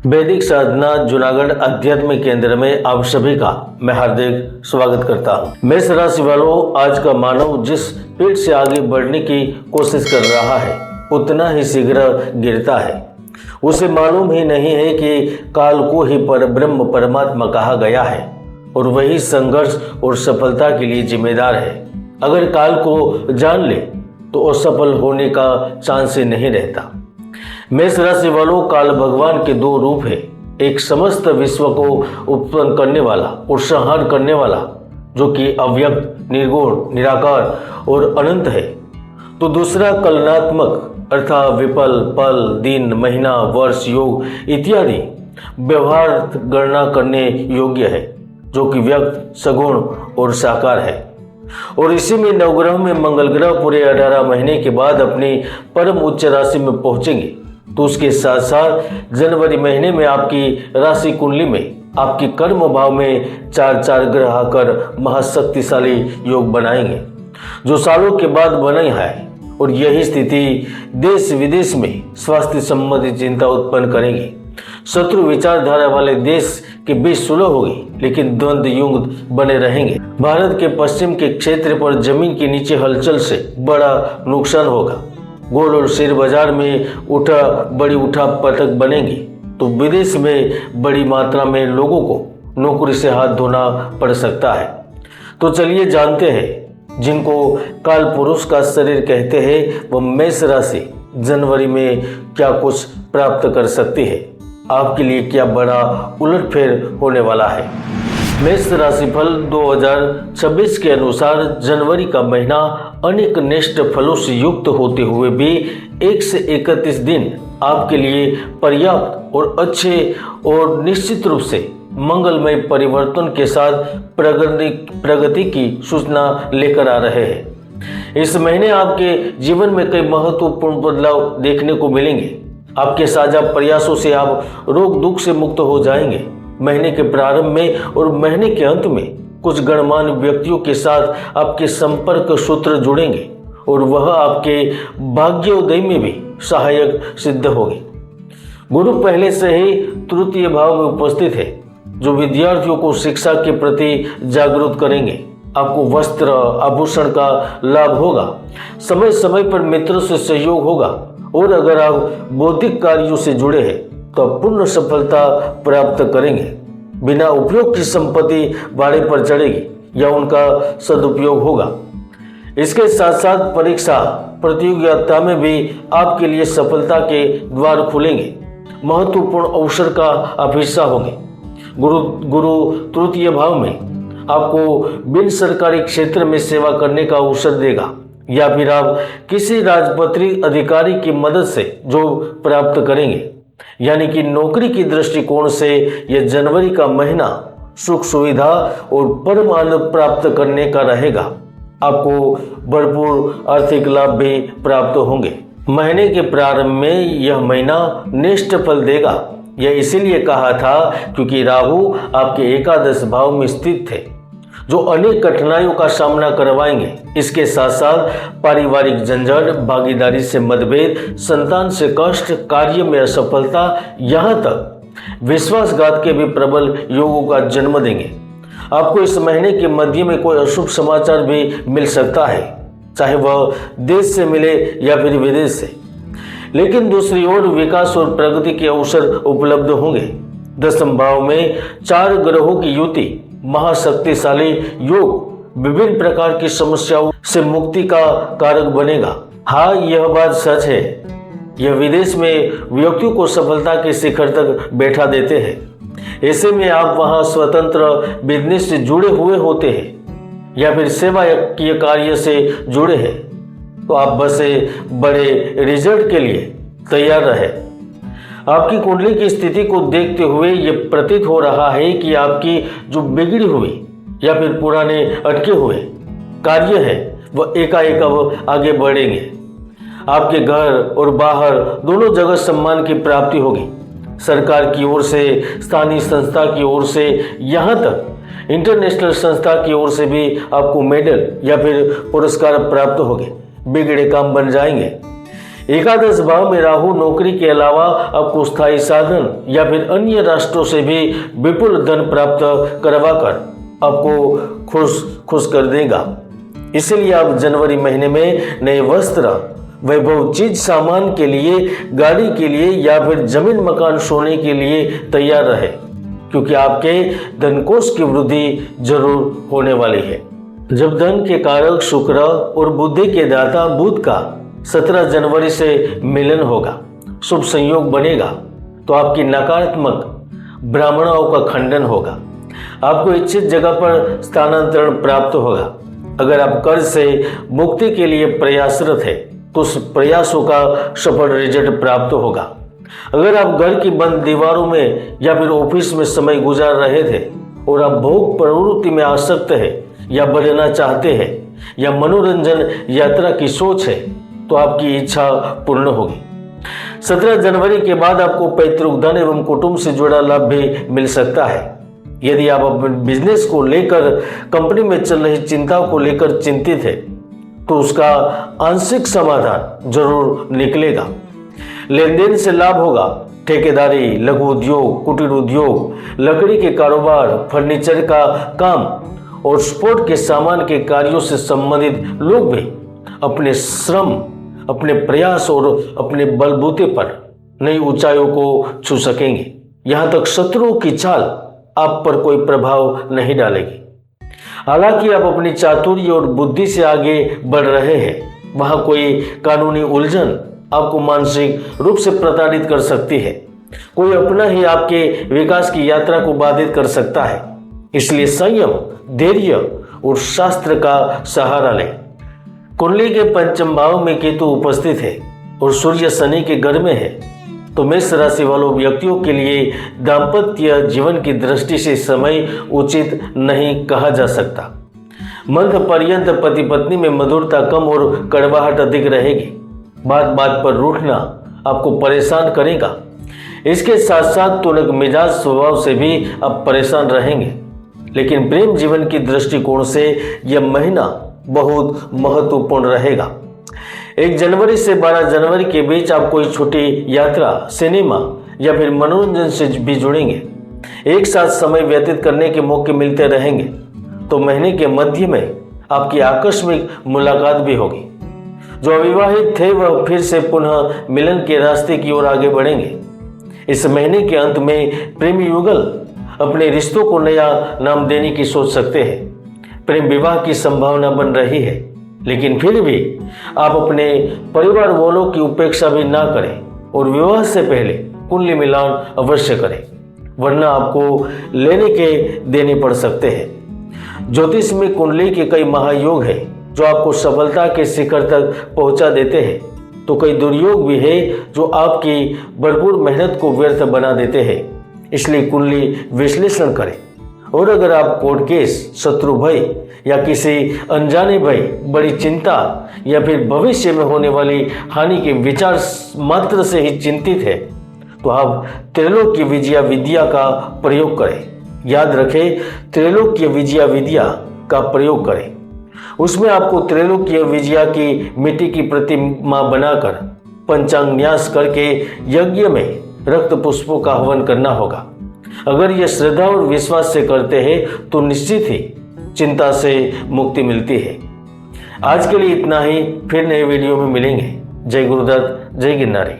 वैदिक साधना जूनागढ़ अध्यात्म केंद्र में आप सभी का मैं हार्दिक स्वागत करता हूं। मेष राशि वालों, आज का मानव जिस स्पीड से आगे बढ़ने की कोशिश कर रहा है उतना ही शीघ्र गिरता है। उसे मालूम ही नहीं है कि काल को ही परब्रह्म परमात्मा कहा गया है और वही संघर्ष और सफलता के लिए जिम्मेदार है। अगर काल को जान ले तो असफल होने का चांस ही नहीं रहता। मेष राशि वालों, काल भगवान के दो रूप है। एक समस्त विश्व को उत्पन्न करने वाला और संहार करने वाला जो कि अव्यक्त, निर्गुण, निराकार और अनंत है, तो दूसरा कलनात्मक अर्थात विपल, पल, दिन, महीना, वर्ष, योग इत्यादि व्यवहार गणना करने योग्य है, जो कि व्यक्त, सगुण और साकार है। और इसी में नवग्रह में मंगल ग्रह पूरे 18 महीने के बाद अपनी परम उच्च राशि में पहुंचेंगे। तो उसके साथ साथ जनवरी महीने में आपकी राशि कुंडली में आपकी कर्म भाव में 4 ग्रह आकर महाशक्तिशाली योग बनाएंगे, जो सालों के बाद बने हैं। और यही स्थिति देश विदेश में स्वास्थ्य संबंधी चिंता उत्पन्न करेगी। शत्रु विचारधारा वाले देश के बीच सुलह होगी, लेकिन द्वंद्व युग बने रहेंगे। भारत के पश्चिम के क्षेत्र पर जमीन के नीचे हलचल से बड़ा नुकसान होगा। गोल्ड और शेयर बाजार में बड़ी उठा पटक बनेगी। तो विदेश में बड़ी मात्रा में लोगों को नौकरी से हाथ धोना पड़ सकता है। तो चलिए जानते हैं, जिनको काल पुरुष का शरीर कहते हैं वह मेष राशि जनवरी में क्या कुछ प्राप्त कर सकती है, आपके लिए क्या बड़ा उलटफेर होने वाला है। मेष राशिफल 2026 के अनुसार जनवरी का महीना अनेक निष्ठ फलों से युक्त होते हुए भी 1 से 31 दिन आपके लिए पर्याप्त और अच्छे और निश्चित रूप से मंगलमय परिवर्तन के साथ प्रगति की सूचना लेकर आ रहे हैं। इस महीने आपके जीवन में कई महत्वपूर्ण बदलाव देखने को मिलेंगे। आपके साझा प्रयासों से आप रोग दुख से मुक्त हो जाएंगे। महीने के प्रारंभ में और महीने के अंत में कुछ गणमान्य व्यक्तियों के साथ आपके संपर्क सूत्र जुड़ेंगे और वह आपके भाग्योदय में भी सहायक सिद्ध होंगे। गुरु पहले से ही तृतीय भाव में उपस्थित है, जो विद्यार्थियों को शिक्षा के प्रति जागरूक करेंगे। आपको वस्त्र आभूषण का लाभ होगा। समय समय पर मित्रों से सहयोग होगा। और अगर आप बौद्धिक कार्यों से जुड़े हैं तो पूर्ण सफलता प्राप्त करेंगे। बिना उपयोग की संपत्ति भाड़े पर चढ़ेगी या उनका सदुपयोग होगा। इसके साथ साथ परीक्षा प्रतियोगिता में भी आपके लिए सफलता के द्वार खुलेंगे। महत्वपूर्ण अवसर का आप हिस्सा होंगे। गुरु तृतीय भाव में आपको बिन सरकारी क्षेत्र में सेवा करने का अवसर देगा, या फिर आप किसी राजपत्रित अधिकारी की मदद से जो प्राप्त करेंगे। यानी कि नौकरी की दृष्टिकोण से यह जनवरी का महीना सुख सुविधा और परम आनंद प्राप्त करने का रहेगा। आपको भरपूर आर्थिक लाभ भी प्राप्त होंगे। महीने के प्रारंभ में यह महीना निष्ठ फल देगा। यह इसीलिए कहा था क्योंकि राहु आपके एकादश भाव में स्थित थे, जो अनेक कठिनाइयों का सामना करवाएंगे। इसके साथ साथ पारिवारिक झंझट, भागीदारी से मतभेद, संतान से कष्ट, कार्य में असफलता, यहाँ तक विश्वासघात के भी प्रबल योगों का जन्म देंगे। आपको इस महीने के मध्य में कोई अशुभ समाचार भी मिल सकता है, चाहे वह देश से मिले या फिर विदेश से। लेकिन दूसरी ओर विकास और प्रगति के अवसर उपलब्ध होंगे। 10वें भाव में 4 ग्रहों की युति महाशक्तिशाली योग विभिन्न प्रकार की समस्याओं से मुक्ति का कारक बनेगा। हाँ, यह बात सच है, यह विदेश में व्यक्तियों को सफलता के शिखर तक बैठा देते हैं। ऐसे में आप वहां स्वतंत्र बिजनेस से जुड़े हुए होते हैं या फिर सेवा के कार्य से जुड़े हैं, तो आप बस बड़े रिजल्ट के लिए तैयार रहे। आपकी कुंडली की स्थिति को देखते हुए यह प्रतीत हो रहा है कि आपकी जो बिगड़ी हुई या फिर पुराने अटके हुए कार्य है वह एकाएक अब आगे बढ़ेंगे। आपके घर और बाहर दोनों जगह सम्मान की प्राप्ति होगी। सरकार की ओर से, स्थानीय संस्था की ओर से, यहाँ तक इंटरनेशनल संस्था की ओर से भी आपको मेडल या फिर पुरस्कार प्राप्त होंगे। बिगड़े काम बन जाएंगे। एकादश भाव में राहु नौकरी के अलावा आपको स्थायी साधन या फिर अन्य राष्ट्रों से भी विपुल धन प्राप्त करवाकर आपको खुश कर देगा। इसलिए आप जनवरी महीने में नए वस्त्र, वैभव, चीज सामान के लिए, गाड़ी के लिए या फिर जमीन मकान सोने के लिए तैयार रहे, क्योंकि आपके धनकोष की वृद्धि जरूर होने वाली है। जब धन के कारक शुक्र और बुद्धि के दाता बुध का 17 जनवरी से मिलन होगा, शुभ संयोग बनेगा, तो आपकी नकारात्मक ब्राह्मणों का खंडन होगा। आपको इच्छित जगह पर स्थानांतरण प्राप्त होगा। अगर आप कर्ज से मुक्ति के लिए प्रयासरत है तो उस प्रयासों का सफल रिजल्ट प्राप्त होगा। अगर आप घर की बंद दीवारों में या फिर ऑफिस में समय गुजार रहे थे और आप भोग प्रवृत्ति में आसक्त है या बढ़ना चाहते हैं या मनोरंजन यात्रा की सोच है, तो आपकी इच्छा पूर्ण होगी। 17 जनवरी के बाद आपको पैतृक धन एवं कुटुंब से जुड़ा लाभ भी मिल सकता है। यदि आप अपने बिजनेस को लेकर, कंपनी में चल रही चिंताओं को लेकर चिंतित है, तो उसका आंशिक समाधान जरूर निकलेगा। लेन देन से लाभ होगा। ठेकेदारी, लघु उद्योग, कुटीर उद्योग, लकड़ी के कारोबार, फर्नीचर का काम और स्पोर्ट के सामान के कार्यों से संबंधित लोग भी अपने श्रम, अपने प्रयास और अपने बलबूते पर नई ऊंचाइयों को छू सकेंगे। यहाँ तक शत्रुओं की चाल आप पर कोई प्रभाव नहीं डालेगी। हालांकि आप अपनी चातुर्य और बुद्धि से आगे बढ़ रहे हैं, वहां कोई कानूनी उलझन आपको मानसिक रूप से प्रताड़ित कर सकती है। कोई अपना ही आपके विकास की यात्रा को बाधित कर सकता है। इसलिए संयम, धैर्य और शास्त्र का सहारा लें। कुंडली के पंचम भाव में केतु उपस्थित है और सूर्य शनि के घर में है, तो मेष राशि वालों व्यक्तियों के लिए दाम्पत्य जीवन की दृष्टि से समय उचित नहीं कहा जा सकता। मंथ पर्यंत पति पत्नी में मधुरता कम और कड़वाहट अधिक रहेगी। बात बात पर रूठना आपको परेशान करेगा। इसके साथ साथ तुनक मिजाज स्वभाव से भी आप परेशान रहेंगे। लेकिन प्रेम जीवन की दृष्टिकोण से यह महीना बहुत महत्वपूर्ण रहेगा। 1 जनवरी से 12 जनवरी के बीच आप कोई छोटी यात्रा, सिनेमा या फिर मनोरंजन से भी जुड़ेंगे। एक साथ समय व्यतीत करने के मौके मिलते रहेंगे, तो महीने के मध्य में आपकी आकस्मिक मुलाकात भी होगी। जो अविवाहित थे वह फिर से पुनः मिलन के रास्ते की ओर आगे बढ़ेंगे। इस महीने के अंत में प्रेमी युगल अपने रिश्तों को नया नाम देने की सोच सकते हैं। प्रेम विवाह की संभावना बन रही है, लेकिन फिर भी आप अपने परिवार वालों की उपेक्षा भी ना करें और विवाह से पहले कुंडली मिलान अवश्य करें, वरना आपको लेने के देने पड़ सकते हैं। ज्योतिष में कुंडली के कई महायोग हैं जो आपको सफलता के शिखर तक पहुंचा देते हैं, तो कई दुर्योग भी है जो आपकी भरपूर मेहनत को व्यर्थ बना देते हैं। इसलिए कुंडली विश्लेषण करें। और अगर आप कोर्ट केस, शत्रु भय या किसी अनजाने भय, बड़ी चिंता या फिर भविष्य में होने वाली हानि के विचार मात्र से ही चिंतित है, तो आप त्रैलोक्य विजया विद्या का प्रयोग करें। याद रखें, त्रैलोक्य विजया विद्या का प्रयोग करें। उसमें आपको त्रैलोक्य विजया की मिट्टी की प्रतिमा बनाकर पंचांग न्यास करके यज्ञ में रक्त पुष्पों का हवन करना होगा। अगर यह श्रद्धा और विश्वास से करते हैं तो निश्चित ही चिंता से मुक्ति मिलती है। आज के लिए इतना ही, फिर नए वीडियो में मिलेंगे। जय गुरुदत्त, जय गिरनारी।